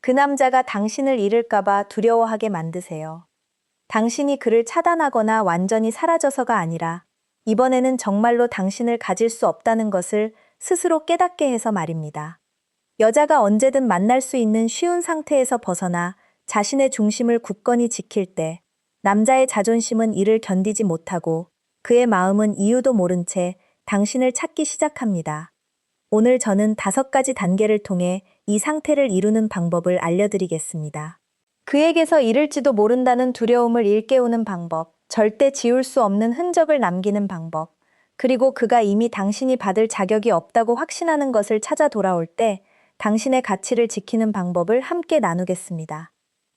그 남자가 당신을 잃을까봐 두려워하게 만드세요. 당신이 그를 차단하거나 완전히 사라져서가 아니라 이번에는 정말로 당신을 가질 수 없다는 것을 스스로 깨닫게 해서 말입니다. 여자가 언제든 만날 수 있는 쉬운 상태에서 벗어나 자신의 중심을 굳건히 지킬 때 남자의 자존심은 이를 견디지 못하고 그의 마음은 이유도 모른 채 당신을 찾기 시작합니다. 오늘 저는 5가지 단계를 통해 이 상태를 이루는 방법을 알려드리겠습니다. 그에게서 잃을지도 모른다는 두려움을 일깨우는 방법, 절대 지울 수 없는 흔적을 남기는 방법, 그리고 그가 이미 당신이 받을 자격이 없다고 확신하는 것을 찾아 돌아올 때 당신의 가치를 지키는 방법을 함께 나누겠습니다.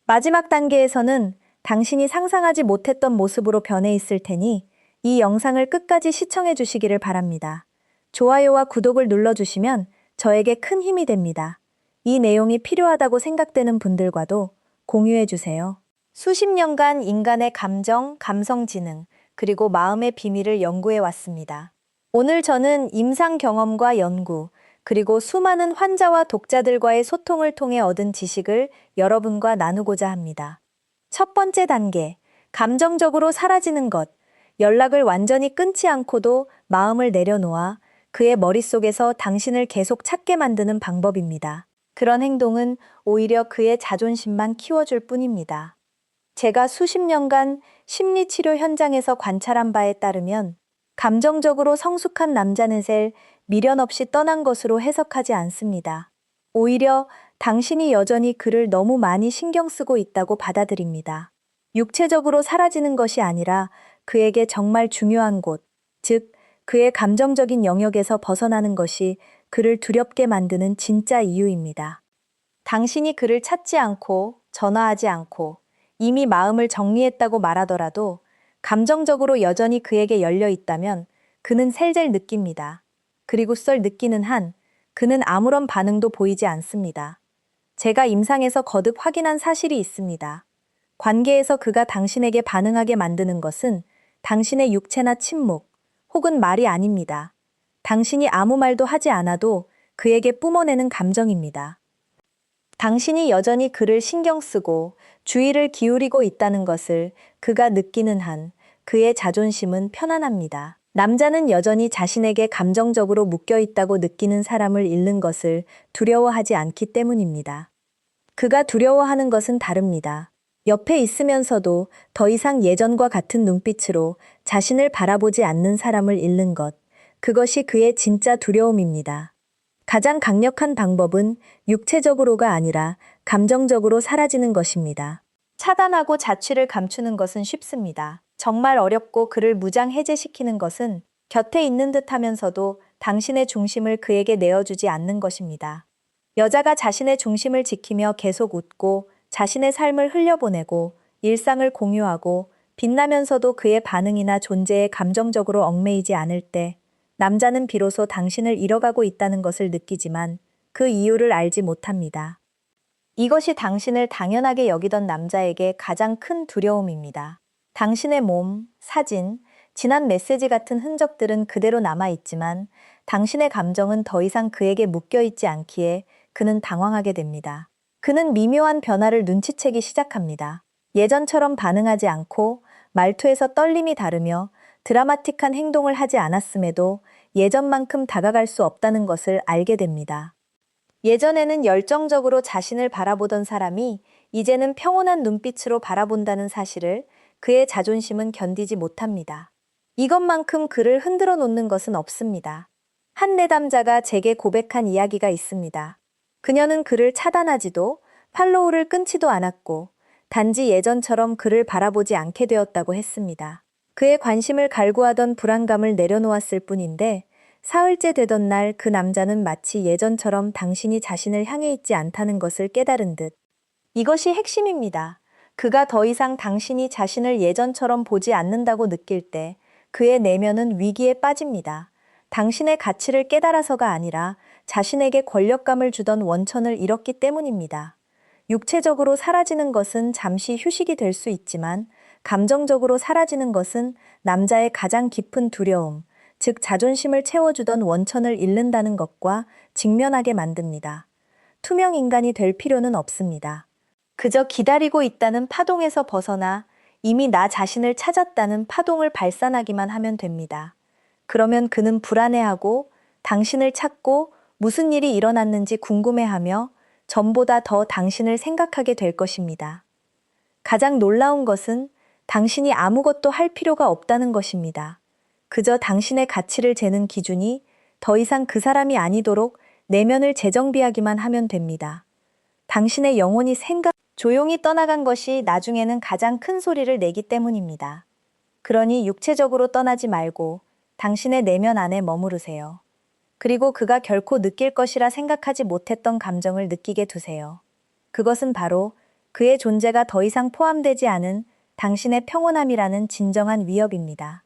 마지막 단계에서는 당신이 상상하지 못했던 모습으로 변해 있을 테니 이 영상을 끝까지 시청해 주시기를 바랍니다. 좋아요와 구독을 눌러주시면 저에게 큰 힘이 됩니다. 이 내용이 필요하다고 생각되는 분들과도 공유해 주세요. 수십 년간 인간의 감정, 감성 지능, 그리고 마음의 비밀을 연구해 왔습니다. 오늘 저는 임상 경험과 연구, 그리고 수많은 환자와 독자들과의 소통을 통해 얻은 지식을 여러분과 나누고자 합니다. 첫 번째 단계, 감정적으로 사라지는 것. 연락을 완전히 끊지 않고도 마음을 내려놓아 그의 머릿속에서 당신을 계속 찾게 만드는 방법입니다. 그런 행동은 오히려 그의 자존심만 키워줄 뿐입니다. 제가 수십 년간 심리치료 현장에서 관찰한 바에 따르면 감정적으로 성숙한 남자는 미련 없이 떠난 것으로 해석하지 않습니다. 오히려 당신이 여전히 그를 너무 많이 신경 쓰고 있다고 받아들입니다. 육체적으로 사라지는 것이 아니라 그에게 정말 중요한 곳, 즉 그의 감정적인 영역에서 벗어나는 것이 그를 두렵게 만드는 진짜 이유입니다. 당신이 그를 찾지 않고 전화하지 않고 이미 마음을 정리했다고 말하더라도 감정적으로 여전히 그에게 열려 있다면 그는 셀젤 느낍니다. 그리고 썰 느끼는 한 그는 아무런 반응도 보이지 않습니다. 제가 임상에서 거듭 확인한 사실이 있습니다. 관계에서 그가 당신에게 반응하게 만드는 것은 당신의 육체나 침묵 혹은 말이 아닙니다. 당신이 아무 말도 하지 않아도 그에게 뿜어내는 감정입니다. 당신이 여전히 그를 신경 쓰고 주의를 기울이고 있다는 것을 그가 느끼는 한 그의 자존심은 편안합니다. 남자는 여전히 자신에게 감정적으로 묶여 있다고 느끼는 사람을 잃는 것을 두려워하지 않기 때문입니다. 그가 두려워하는 것은 다릅니다. 옆에 있으면서도 더 이상 예전과 같은 눈빛으로 자신을 바라보지 않는 사람을 잃는 것, 그것이 그의 진짜 두려움입니다. 가장 강력한 방법은 육체적으로가 아니라 감정적으로 사라지는 것입니다. 차단하고 자취를 감추는 것은 쉽습니다. 정말 어렵고 그를 무장 해제시키는 것은 곁에 있는 듯 하면서도 당신의 중심을 그에게 내어주지 않는 것입니다. 여자가 자신의 중심을 지키며 계속 웃고 자신의 삶을 흘려보내고 일상을 공유하고 빛나면서도 그의 반응이나 존재에 감정적으로 얽매이지 않을 때 남자는 비로소 당신을 잃어가고 있다는 것을 느끼지만 그 이유를 알지 못합니다. 이것이 당신을 당연하게 여기던 남자에게 가장 큰 두려움입니다. 당신의 몸, 사진, 지난 메시지 같은 흔적들은 그대로 남아있지만 당신의 감정은 더 이상 그에게 묶여있지 않기에 그는 당황하게 됩니다. 그는 미묘한 변화를 눈치채기 시작합니다. 예전처럼 반응하지 않고 말투에서 떨림이 다르며 드라마틱한 행동을 하지 않았음에도 예전만큼 다가갈 수 없다는 것을 알게 됩니다. 예전에는 열정적으로 자신을 바라보던 사람이 이제는 평온한 눈빛으로 바라본다는 사실을 그의 자존심은 견디지 못합니다. 이것만큼 그를 흔들어 놓는 것은 없습니다. 한 내담자가 제게 고백한 이야기가 있습니다. 그녀는 그를 차단하지도 팔로우를 끊지도 않았고 단지 예전처럼 그를 바라보지 않게 되었다고 했습니다. 그의 관심을 갈구하던 불안감을 내려놓았을 뿐인데 사흘째 되던 날 그 남자는 마치 예전처럼 당신이 자신을 향해 있지 않다는 것을 깨달은 듯. 이것이 핵심입니다. 그가 더 이상 당신이 자신을 예전처럼 보지 않는다고 느낄 때 그의 내면은 위기에 빠집니다. 당신의 가치를 깨달아서가 아니라 자신에게 권력감을 주던 원천을 잃었기 때문입니다. 육체적으로 사라지는 것은 잠시 휴식이 될 수 있지만 감정적으로 사라지는 것은 남자의 가장 깊은 두려움, 즉 자존심을 채워주던 원천을 잃는다는 것과 직면하게 만듭니다. 투명 인간이 될 필요는 없습니다. 그저 기다리고 있다는 파동에서 벗어나 이미 나 자신을 찾았다는 파동을 발산하기만 하면 됩니다. 그러면 그는 불안해하고 당신을 찾고 무슨 일이 일어났는지 궁금해하며 전보다 더 당신을 생각하게 될 것입니다. 가장 놀라운 것은 당신이 아무것도 할 필요가 없다는 것입니다. 그저 당신의 가치를 재는 기준이 더 이상 그 사람이 아니도록 내면을 재정비하기만 하면 됩니다. 당신의 영혼이 조용히 떠나간 것이 나중에는 가장 큰 소리를 내기 때문입니다. 그러니 육체적으로 떠나지 말고 당신의 내면 안에 머무르세요. 그리고 그가 결코 느낄 것이라 생각하지 못했던 감정을 느끼게 두세요. 그것은 바로 그의 존재가 더 이상 포함되지 않은 당신의 평온함이라는 진정한 위협입니다.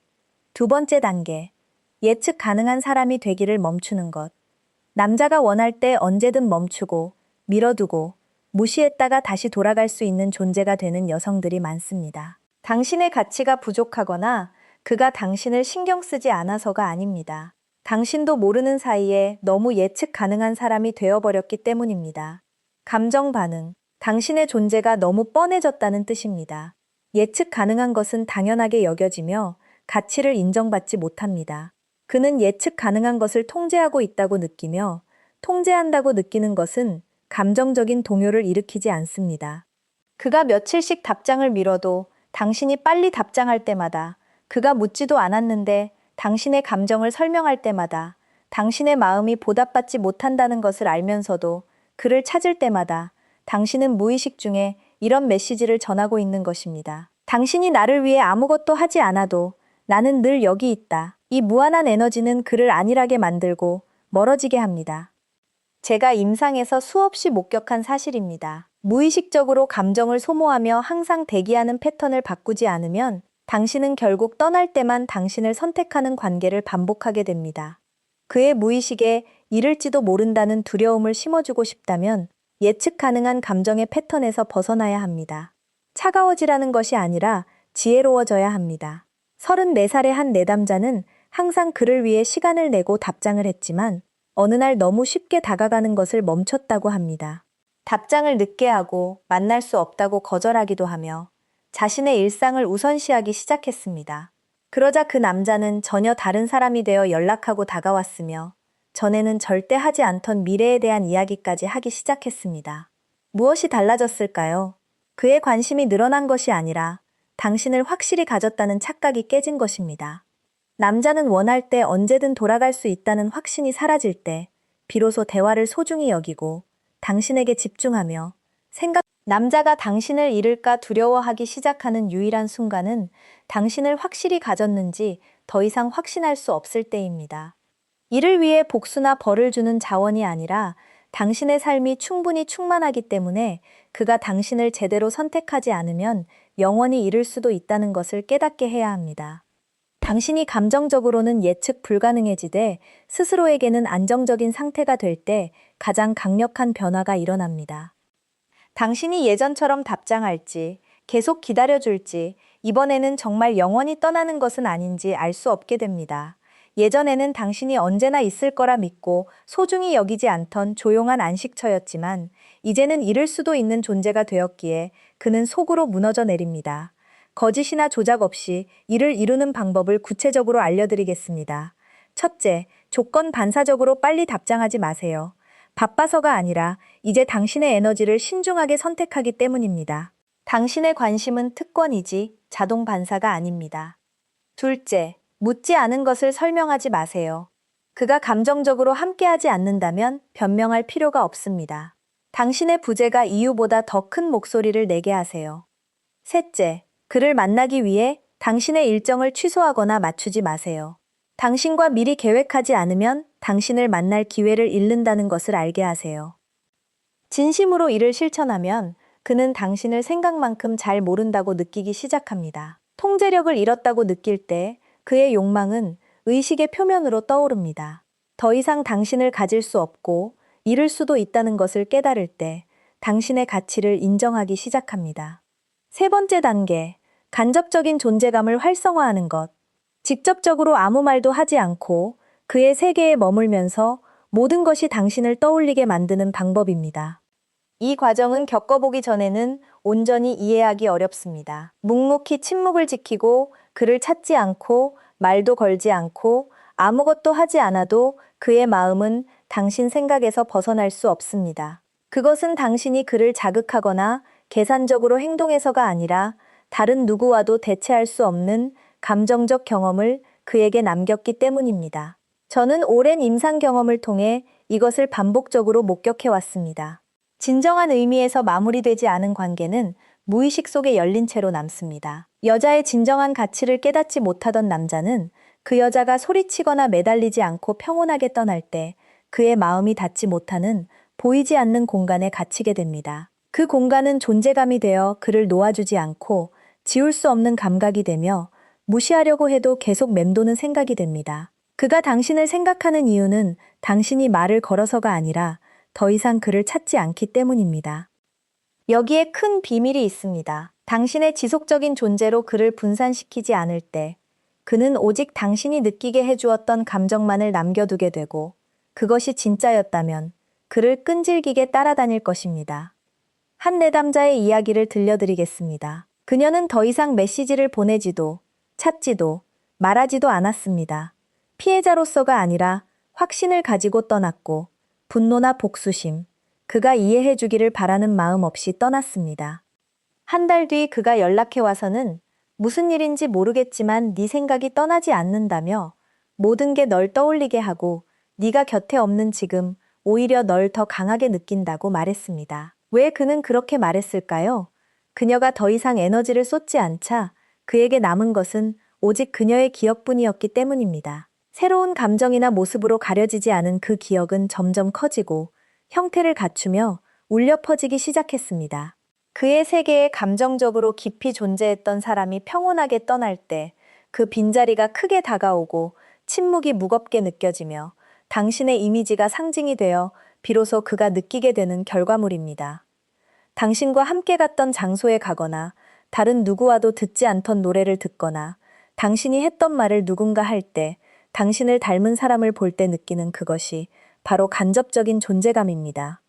두 번째 단계, 예측 가능한 사람이 되기를 멈추는 것. 남자가 원할 때 언제든 멈추고, 밀어두고, 무시했다가 다시 돌아갈 수 있는 존재가 되는 여성들이 많습니다. 당신의 가치가 부족하거나 그가 당신을 신경 쓰지 않아서가 아닙니다. 당신도 모르는 사이에 너무 예측 가능한 사람이 되어버렸기 때문입니다. 감정 반응, 당신의 존재가 너무 뻔해졌다는 뜻입니다. 예측 가능한 것은 당연하게 여겨지며 가치를 인정받지 못합니다. 그는 예측 가능한 것을 통제하고 있다고 느끼며 통제한다고 느끼는 것은 감정적인 동요를 일으키지 않습니다. 그가 며칠씩 답장을 미뤄도 당신이 빨리 답장할 때마다, 그가 묻지도 않았는데 당신의 감정을 설명할 때마다, 당신의 마음이 보답받지 못한다는 것을 알면서도 그를 찾을 때마다 당신은 무의식 중에 이런 메시지를 전하고 있는 것입니다. 당신이 나를 위해 아무것도 하지 않아도 나는 늘 여기 있다. 이 무한한 에너지는 그를 안일하게 만들고 멀어지게 합니다. 제가 임상에서 수없이 목격한 사실입니다. 무의식적으로 감정을 소모하며 항상 대기하는 패턴을 바꾸지 않으면 당신은 결국 떠날 때만 당신을 선택하는 관계를 반복하게 됩니다. 그의 무의식에 잃을지도 모른다는 두려움을 심어주고 싶다면 예측 가능한 감정의 패턴에서 벗어나야 합니다. 차가워지라는 것이 아니라 지혜로워져야 합니다. 34살의 한 내담자는 항상 그를 위해 시간을 내고 답장을 했지만 어느 날 너무 쉽게 다가가는 것을 멈췄다고 합니다. 답장을 늦게 하고 만날 수 없다고 거절하기도 하며 자신의 일상을 우선시하기 시작했습니다. 그러자 그 남자는 전혀 다른 사람이 되어 연락하고 다가왔으며 전에는 절대 하지 않던 미래에 대한 이야기까지 하기 시작했습니다. 무엇이 달라졌을까요? 그의 관심이 늘어난 것이 아니라 당신을 확실히 가졌다는 착각이 깨진 것입니다. 남자는 원할 때 언제든 돌아갈 수 있다는 확신이 사라질 때 비로소 대화를 소중히 여기고 당신에게 집중하며 남자가 당신을 잃을까 두려워하기 시작하는 유일한 순간은 당신을 확실히 가졌는지 더 이상 확신할 수 없을 때입니다. 이를 위해 복수나 벌을 주는 자원이 아니라 당신의 삶이 충분히 충만하기 때문에 그가 당신을 제대로 선택하지 않으면 영원히 잃을 수도 있다는 것을 깨닫게 해야 합니다. 당신이 감정적으로는 예측 불가능해지되 스스로에게는 안정적인 상태가 될 때 가장 강력한 변화가 일어납니다. 당신이 예전처럼 답장할지, 계속 기다려줄지, 이번에는 정말 영원히 떠나는 것은 아닌지 알 수 없게 됩니다. 예전에는 당신이 언제나 있을 거라 믿고 소중히 여기지 않던 조용한 안식처였지만 이제는 잃을 수도 있는 존재가 되었기에 그는 속으로 무너져 내립니다. 거짓이나 조작 없이 이를 이루는 방법을 구체적으로 알려드리겠습니다. 첫째, 조건 반사적으로 빨리 답장하지 마세요. 바빠서가 아니라 이제 당신의 에너지를 신중하게 선택하기 때문입니다. 당신의 관심은 특권이지 자동 반사가 아닙니다. 둘째, 묻지 않은 것을 설명하지 마세요. 그가 감정적으로 함께하지 않는다면 변명할 필요가 없습니다. 당신의 부재가 이유보다 더 큰 목소리를 내게 하세요. 셋째, 그를 만나기 위해 당신의 일정을 취소하거나 맞추지 마세요. 당신과 미리 계획하지 않으면 당신을 만날 기회를 잃는다는 것을 알게 하세요. 진심으로 이를 실천하면 그는 당신을 생각만큼 잘 모른다고 느끼기 시작합니다. 통제력을 잃었다고 느낄 때 그의 욕망은 의식의 표면으로 떠오릅니다. 더 이상 당신을 가질 수 없고 잃을 수도 있다는 것을 깨달을 때 당신의 가치를 인정하기 시작합니다. 세 번째 단계, 간접적인 존재감을 활성화하는 것. 직접적으로 아무 말도 하지 않고 그의 세계에 머물면서 모든 것이 당신을 떠올리게 만드는 방법입니다. 이 과정은 겪어보기 전에는 온전히 이해하기 어렵습니다. 묵묵히 침묵을 지키고 그를 찾지 않고 말도 걸지 않고 아무것도 하지 않아도 그의 마음은 당신 생각에서 벗어날 수 없습니다. 그것은 당신이 그를 자극하거나 계산적으로 행동해서가 아니라 다른 누구와도 대체할 수 없는 감정적 경험을 그에게 남겼기 때문입니다. 저는 오랜 임상 경험을 통해 이것을 반복적으로 목격해 왔습니다. 진정한 의미에서 마무리되지 않은 관계는 무의식 속에 열린 채로 남습니다. 여자의 진정한 가치를 깨닫지 못하던 남자는 그 여자가 소리치거나 매달리지 않고 평온하게 떠날 때 그의 마음이 닿지 못하는 보이지 않는 공간에 갇히게 됩니다. 그 공간은 존재감이 되어 그를 놓아주지 않고 지울 수 없는 감각이 되며 무시하려고 해도 계속 맴도는 생각이 됩니다. 그가 당신을 생각하는 이유는 당신이 말을 걸어서가 아니라 더 이상 그를 찾지 않기 때문입니다. 여기에 큰 비밀이 있습니다. 당신의 지속적인 존재로 그를 분산시키지 않을 때 그는 오직 당신이 느끼게 해주었던 감정만을 남겨두게 되고 그것이 진짜였다면 그를 끈질기게 따라다닐 것입니다. 한 내담자의 이야기를 들려드리겠습니다. 그녀는 더 이상 메시지를 보내지도 찾지도 말하지도 않았습니다. 피해자로서가 아니라 확신을 가지고 떠났고 분노나 복수심, 그가 이해해 주기를 바라는 마음 없이 떠났습니다. 한 달 뒤 그가 연락해 와서는 무슨 일인지 모르겠지만 네 생각이 떠나지 않는다며 모든 게 널 떠올리게 하고 네가 곁에 없는 지금 오히려 널 더 강하게 느낀다고 말했습니다. 왜 그는 그렇게 말했을까요? 그녀가 더 이상 에너지를 쏟지 않자 그에게 남은 것은 오직 그녀의 기억뿐이었기 때문입니다. 새로운 감정이나 모습으로 가려지지 않은 그 기억은 점점 커지고 형태를 갖추며 울려 퍼지기 시작했습니다. 그의 세계에 감정적으로 깊이 존재했던 사람이 평온하게 떠날 때 그 빈자리가 크게 다가오고 침묵이 무겁게 느껴지며 당신의 이미지가 상징이 되어 비로소 그가 느끼게 되는 결과물입니다. 당신과 함께 갔던 장소에 가거나 다른 누구와도 듣지 않던 노래를 듣거나 당신이 했던 말을 누군가 할 때 당신을 닮은 사람을 볼 때 느끼는 그것이 바로 간접적인 존재감입니다.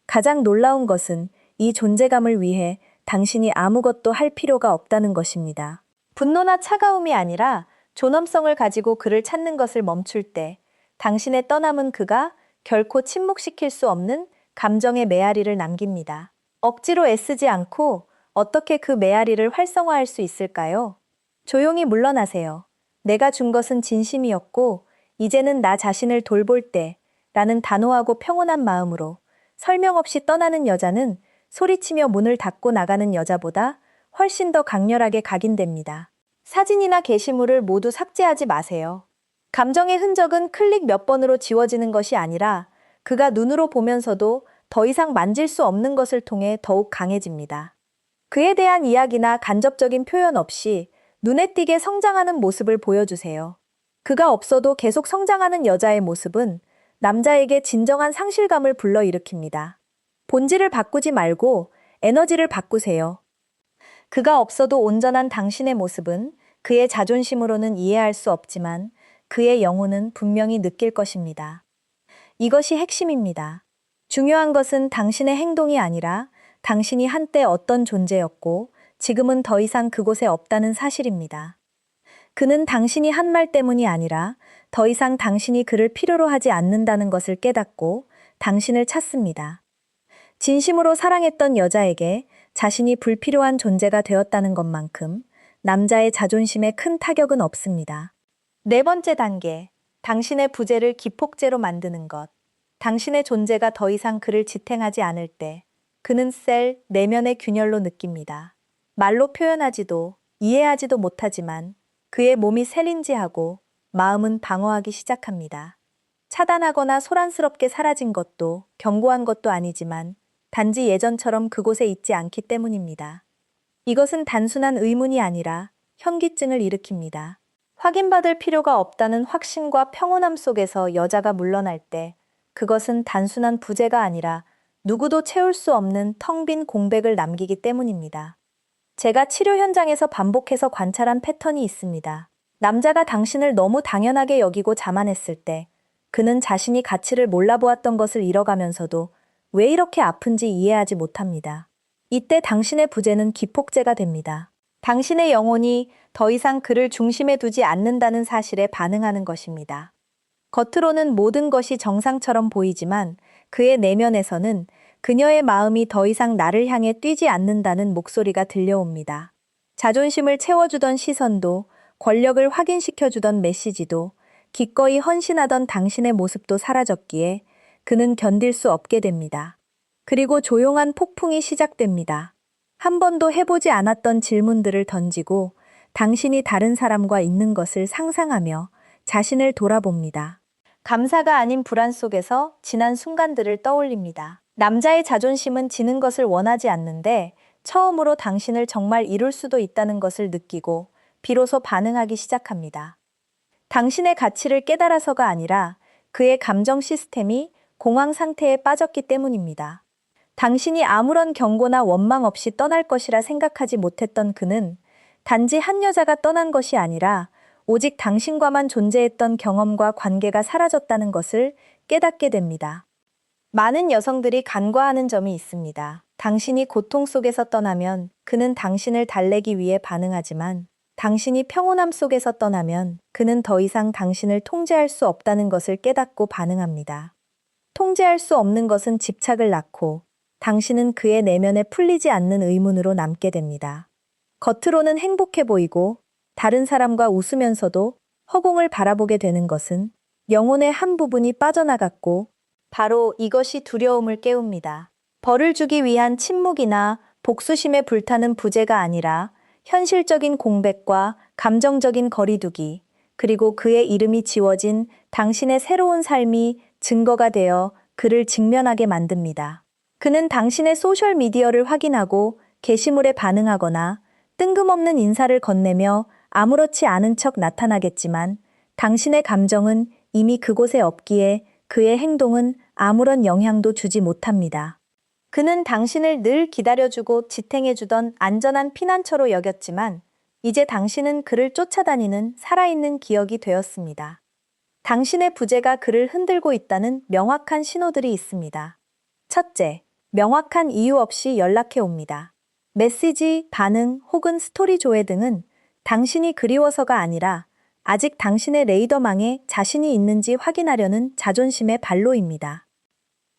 가장 놀라운 것은 이 존재감을 위해 당신이 아무것도 할 필요가 없다는 것입니다. 분노나 차가움이 아니라 존엄성을 가지고 그를 찾는 것을 멈출 때 당신의 떠남은 그가 결코 침묵시킬 수 없는 감정의 메아리를 남깁니다. 억지로 애쓰지 않고 어떻게 그 메아리를 활성화할 수 있을까요? 조용히 물러나세요. 내가 준 것은 진심이었고 이제는 나 자신을 돌볼 때 라는 단호하고 평온한 마음으로 설명 없이 떠나는 여자는 소리치며 문을 닫고 나가는 여자보다 훨씬 더 강렬하게 각인됩니다. 사진이나 게시물을 모두 삭제하지 마세요. 감정의 흔적은 클릭 몇 번으로 지워지는 것이 아니라 그가 눈으로 보면서도 더 이상 만질 수 없는 것을 통해 더욱 강해집니다. 그에 대한 이야기나 간접적인 표현 없이 눈에 띄게 성장하는 모습을 보여주세요. 그가 없어도 계속 성장하는 여자의 모습은 남자에게 진정한 상실감을 불러일으킵니다. 본질을 바꾸지 말고 에너지를 바꾸세요. 그가 없어도 온전한 당신의 모습은 그의 자존심으로는 이해할 수 없지만 그의 영혼은 분명히 느낄 것입니다. 이것이 핵심입니다. 중요한 것은 당신의 행동이 아니라 당신이 한때 어떤 존재였고 지금은 더 이상 그곳에 없다는 사실입니다. 그는 당신이 한 말 때문이 아니라 더 이상 당신이 그를 필요로 하지 않는다는 것을 깨닫고 당신을 찾습니다. 진심으로 사랑했던 여자에게 자신이 불필요한 존재가 되었다는 것만큼 남자의 자존심에 큰 타격은 없습니다. 네 번째 단계, 당신의 부재를 기폭제로 만드는 것. 당신의 존재가 더 이상 그를 지탱하지 않을 때 그는 셀 내면의 균열로 느낍니다. 말로 표현하지도 이해하지도 못하지만 그의 몸이 셀린지하고 마음은 방어하기 시작합니다. 차단하거나 소란스럽게 사라진 것도 견고한 것도 아니지만 단지 예전처럼 그곳에 있지 않기 때문입니다. 이것은 단순한 의문이 아니라 현기증을 일으킵니다. 확인받을 필요가 없다는 확신과 평온함 속에서 여자가 물러날 때 그것은 단순한 부재가 아니라 누구도 채울 수 없는 텅 빈 공백을 남기기 때문입니다. 제가 치료 현장에서 반복해서 관찰한 패턴이 있습니다. 남자가 당신을 너무 당연하게 여기고 자만했을 때 그는 자신이 가치를 몰라보았던 것을 잃어가면서도 왜 이렇게 아픈지 이해하지 못합니다. 이때 당신의 부재는 기폭제가 됩니다. 당신의 영혼이 더 이상 그를 중심에 두지 않는다는 사실에 반응하는 것입니다. 겉으로는 모든 것이 정상처럼 보이지만 그의 내면에서는 그녀의 마음이 더 이상 나를 향해 뛰지 않는다는 목소리가 들려옵니다. 자존심을 채워주던 시선도, 권력을 확인시켜주던 메시지도, 기꺼이 헌신하던 당신의 모습도 사라졌기에 그는 견딜 수 없게 됩니다. 그리고 조용한 폭풍이 시작됩니다. 한 번도 해보지 않았던 질문들을 던지고 당신이 다른 사람과 있는 것을 상상하며 자신을 돌아봅니다. 감사가 아닌 불안 속에서 지난 순간들을 떠올립니다. 남자의 자존심은 지는 것을 원하지 않는데 처음으로 당신을 정말 이룰 수도 있다는 것을 느끼고 비로소 반응하기 시작합니다. 당신의 가치를 깨달아서가 아니라 그의 감정 시스템이 공황 상태에 빠졌기 때문입니다. 당신이 아무런 경고나 원망 없이 떠날 것이라 생각하지 못했던 그는 단지 한 여자가 떠난 것이 아니라 오직 당신과만 존재했던 경험과 관계가 사라졌다는 것을 깨닫게 됩니다. 많은 여성들이 간과하는 점이 있습니다. 당신이 고통 속에서 떠나면 그는 당신을 달래기 위해 반응하지만 당신이 평온함 속에서 떠나면 그는 더 이상 당신을 통제할 수 없다는 것을 깨닫고 반응합니다. 통제할 수 없는 것은 집착을 낳고 당신은 그의 내면에 풀리지 않는 의문으로 남게 됩니다. 겉으로는 행복해 보이고 다른 사람과 웃으면서도 허공을 바라보게 되는 것은 영혼의 한 부분이 빠져나갔고 바로 이것이 두려움을 깨웁니다. 벌을 주기 위한 침묵이나 복수심에 불타는 부재가 아니라 현실적인 공백과 감정적인 거리두기, 그리고 그의 이름이 지워진 당신의 새로운 삶이 증거가 되어 그를 직면하게 만듭니다. 그는 당신의 소셜미디어를 확인하고 게시물에 반응하거나 뜬금없는 인사를 건네며 아무렇지 않은 척 나타나겠지만 당신의 감정은 이미 그곳에 없기에 그의 행동은 아무런 영향도 주지 못합니다. 그는 당신을 늘 기다려주고 지탱해주던 안전한 피난처로 여겼지만 이제 당신은 그를 쫓아다니는 살아있는 기억이 되었습니다. 당신의 부재가 그를 흔들고 있다는 명확한 신호들이 있습니다. 첫째, 명확한 이유 없이 연락해 옵니다. 메시지, 반응 혹은 스토리 조회 등은 당신이 그리워서가 아니라 아직 당신의 레이더망에 자신이 있는지 확인하려는 자존심의 발로입니다.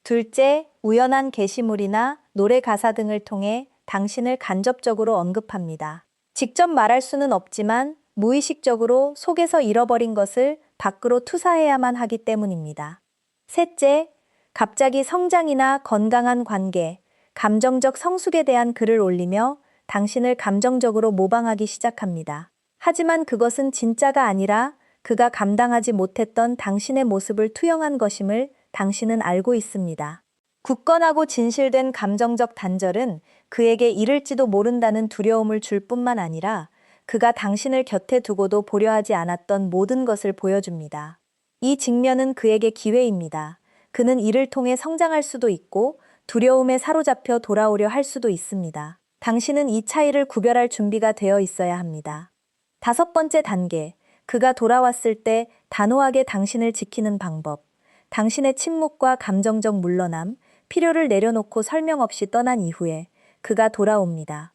둘째, 우연한 게시물이나 노래 가사 등을 통해 당신을 간접적으로 언급합니다. 직접 말할 수는 없지만 무의식적으로 속에서 잃어버린 것을 밖으로 투사해야만 하기 때문입니다. 셋째, 갑자기 성장이나 건강한 관계, 감정적 성숙에 대한 글을 올리며 당신을 감정적으로 모방하기 시작합니다. 하지만 그것은 진짜가 아니라 그가 감당하지 못했던 당신의 모습을 투영한 것임을 당신은 알고 있습니다. 굳건하고 진실된 감정적 단절은 그에게 이를지도 모른다는 두려움을 줄 뿐만 아니라 그가 당신을 곁에 두고도 보려 하지 않았던 모든 것을 보여줍니다. 이 직면은 그에게 기회입니다. 그는 이를 통해 성장할 수도 있고 두려움에 사로잡혀 돌아오려 할 수도 있습니다. 당신은 이 차이를 구별할 준비가 되어 있어야 합니다. 다섯 번째 단계, 그가 돌아왔을 때 단호하게 당신을 지키는 방법. 당신의 침묵과 감정적 물러남, 필요를 내려놓고 설명 없이 떠난 이후에 그가 돌아옵니다.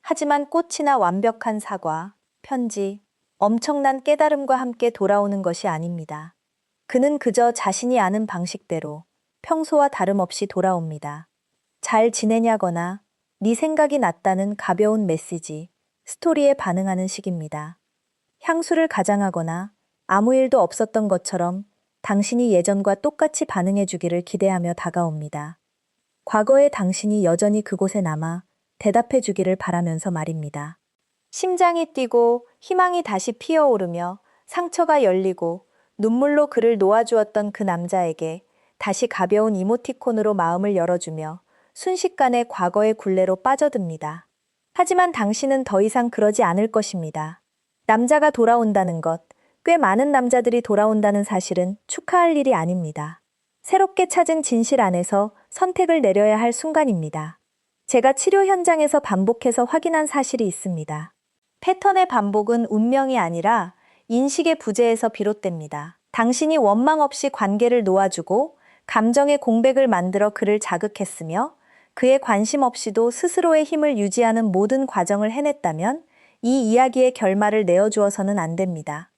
하지만 꽃이나 완벽한 사과, 편지, 엄청난 깨달음과 함께 돌아오는 것이 아닙니다. 그는 그저 자신이 아는 방식대로 평소와 다름없이 돌아옵니다. 잘 지내냐거나 네 생각이 났다는 가벼운 메시지, 스토리에 반응하는 식입니다. 향수를 가장하거나 아무 일도 없었던 것처럼 당신이 예전과 똑같이 반응해 주기를 기대하며 다가옵니다. 과거의 당신이 여전히 그곳에 남아 대답해 주기를 바라면서 말입니다. 심장이 뛰고 희망이 다시 피어오르며 상처가 열리고 눈물로 그를 놓아주었던 그 남자에게 다시 가벼운 이모티콘으로 마음을 열어주며 순식간에 과거의 굴레로 빠져듭니다. 하지만 당신은 더 이상 그러지 않을 것입니다. 남자가 돌아온다는 것, 꽤 많은 남자들이 돌아온다는 사실은 축하할 일이 아닙니다. 새롭게 찾은 진실 안에서 선택을 내려야 할 순간입니다. 제가 치료 현장에서 반복해서 확인한 사실이 있습니다. 패턴의 반복은 운명이 아니라 인식의 부재에서 비롯됩니다. 당신이 원망 없이 관계를 놓아주고 감정의 공백을 만들어 그를 자극했으며 그의 관심 없이도 스스로의 힘을 유지하는 모든 과정을 해냈다면 이 이야기의 결말을 내어주어서는 안 됩니다.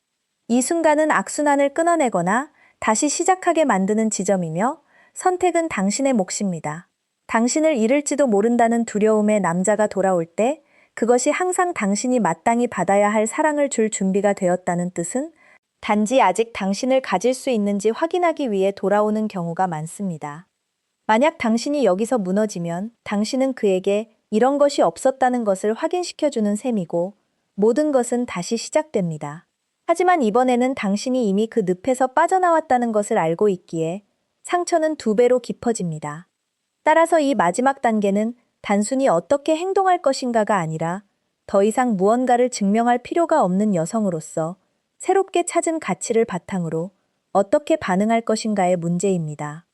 이 순간은 악순환을 끊어내거나 다시 시작하게 만드는 지점이며 선택은 당신의 몫입니다. 당신을 잃을지도 모른다는 두려움에 남자가 돌아올 때 그것이 항상 당신이 마땅히 받아야 할 사랑을 줄 준비가 되었다는 뜻은 단지 아직 당신을 가질 수 있는지 확인하기 위해 돌아오는 경우가 많습니다. 만약 당신이 여기서 무너지면 당신은 그에게 이런 것이 없었다는 것을 확인시켜주는 셈이고 모든 것은 다시 시작됩니다. 하지만 이번에는 당신이 이미 그 늪에서 빠져나왔다는 것을 알고 있기에 상처는 2배로 깊어집니다. 따라서 이 마지막 단계는 단순히 어떻게 행동할 것인가가 아니라 더 이상 무언가를 증명할 필요가 없는 여성으로서 새롭게 찾은 가치를 바탕으로 어떻게 반응할 것인가의 문제입니다.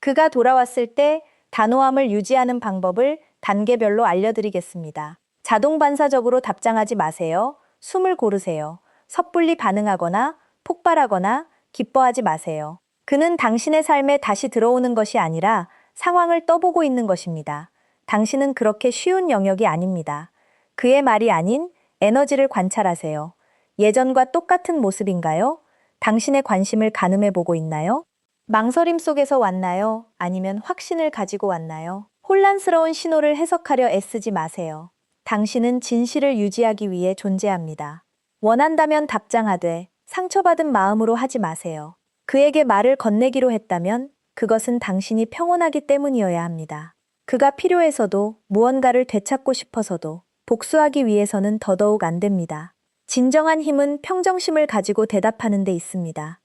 그가 돌아왔을 때 단호함을 유지하는 방법을 단계별로 알려드리겠습니다. 자동 반사적으로 답장하지 마세요. 숨을 고르세요. 섣불리 반응하거나 폭발하거나 기뻐하지 마세요. 그는 당신의 삶에 다시 들어오는 것이 아니라 상황을 떠보고 있는 것입니다. 당신은 그렇게 쉬운 영역이 아닙니다. 그의 말이 아닌 에너지를 관찰하세요. 예전과 똑같은 모습인가요? 당신의 관심을 가늠해 보고 있나요? 망설임 속에서 왔나요? 아니면 확신을 가지고 왔나요? 혼란스러운 신호를 해석하려 애쓰지 마세요. 당신은 진실을 유지하기 위해 존재합니다. 원한다면 답장하되 상처받은 마음으로 하지 마세요. 그에게 말을 건네기로 했다면 그것은 당신이 평온하기 때문이어야 합니다. 그가 필요해서도 무언가를 되찾고 싶어서도 복수하기 위해서는 더더욱 안 됩니다. 진정한 힘은 평정심을 가지고 대답하는 데 있습니다.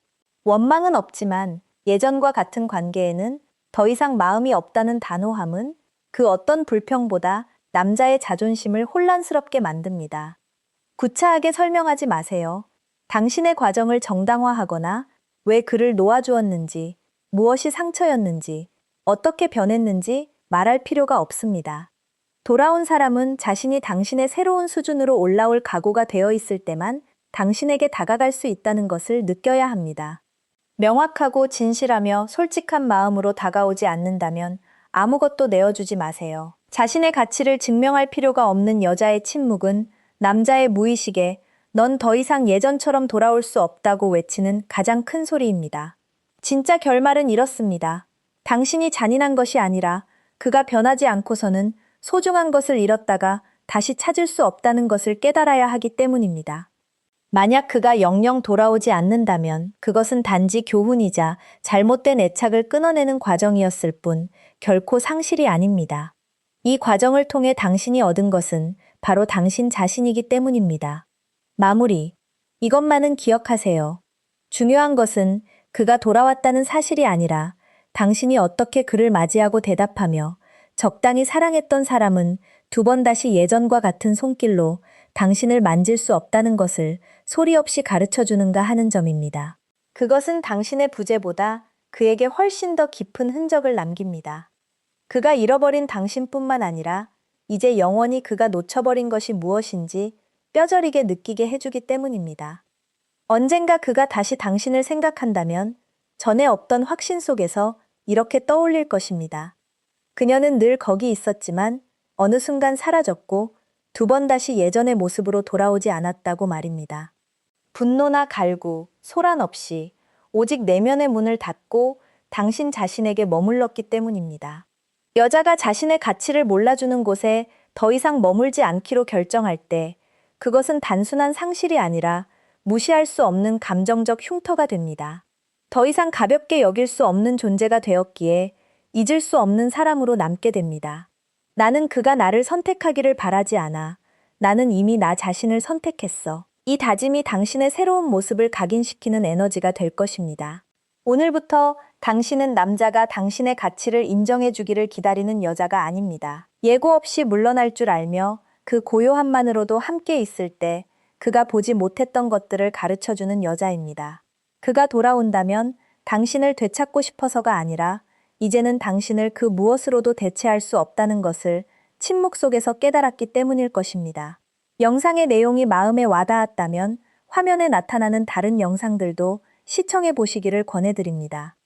원망은 없지만 예전과 같은 관계에는 더 이상 마음이 없다는 단호함은 그 어떤 불평보다 남자의 자존심을 혼란스럽게 만듭니다. 구차하게 설명하지 마세요. 당신의 과정을 정당화하거나 왜 그를 놓아주었는지, 무엇이 상처였는지, 어떻게 변했는지 말할 필요가 없습니다. 돌아온 사람은 자신이 당신의 새로운 수준으로 올라올 각오가 되어 있을 때만 당신에게 다가갈 수 있다는 것을 느껴야 합니다. 명확하고 진실하며 솔직한 마음으로 다가오지 않는다면 아무것도 내어주지 마세요. 자신의 가치를 증명할 필요가 없는 여자의 침묵은 남자의 무의식에 넌 더 이상 예전처럼 돌아올 수 없다고 외치는 가장 큰 소리입니다. 진짜 결말은 이렇습니다. 당신이 잔인한 것이 아니라 그가 변하지 않고서는 소중한 것을 잃었다가 다시 찾을 수 없다는 것을 깨달아야 하기 때문입니다. 만약 그가 영영 돌아오지 않는다면 그것은 단지 교훈이자 잘못된 애착을 끊어내는 과정이었을 뿐 결코 상실이 아닙니다. 이 과정을 통해 당신이 얻은 것은 바로 당신 자신이기 때문입니다. 마무리. 이것만은 기억하세요. 중요한 것은 그가 돌아왔다는 사실이 아니라 당신이 어떻게 그를 맞이하고 대답하며 적당히 사랑했던 사람은 2번 다시 예전과 같은 손길로 당신을 만질 수 없다는 것을 소리 없이 가르쳐 주는가 하는 점입니다. 그것은 당신의 부재보다 그에게 훨씬 더 깊은 흔적을 남깁니다. 그가 잃어버린 당신뿐만 아니라 이제 영원히 그가 놓쳐버린 것이 무엇인지 뼈저리게 느끼게 해주기 때문입니다. 언젠가 그가 다시 당신을 생각한다면 전에 없던 확신 속에서 이렇게 떠올릴 것입니다. 그녀는 늘 거기 있었지만 어느 순간 사라졌고 2번 다시 예전의 모습으로 돌아오지 않았다고 말입니다. 분노나 갈구, 소란 없이 오직 내면의 문을 닫고 당신 자신에게 머물렀기 때문입니다. 여자가 자신의 가치를 몰라주는 곳에 더 이상 머물지 않기로 결정할 때 그것은 단순한 상실이 아니라 무시할 수 없는 감정적 흉터가 됩니다. 더 이상 가볍게 여길 수 없는 존재가 되었기에 잊을 수 없는 사람으로 남게 됩니다. 나는 그가 나를 선택하기를 바라지 않아. 나는 이미 나 자신을 선택했어. 이 다짐이 당신의 새로운 모습을 각인시키는 에너지가 될 것입니다. 오늘부터 당신은 남자가 당신의 가치를 인정해주기를 기다리는 여자가 아닙니다. 예고 없이 물러날 줄 알며 그 고요함만으로도 함께 있을 때 그가 보지 못했던 것들을 가르쳐주는 여자입니다. 그가 돌아온다면 당신을 되찾고 싶어서가 아니라 이제는 당신을 그 무엇으로도 대체할 수 없다는 것을 침묵 속에서 깨달았기 때문일 것입니다. 영상의 내용이 마음에 와닿았다면 화면에 나타나는 다른 영상들도 시청해 보시기를 권해드립니다.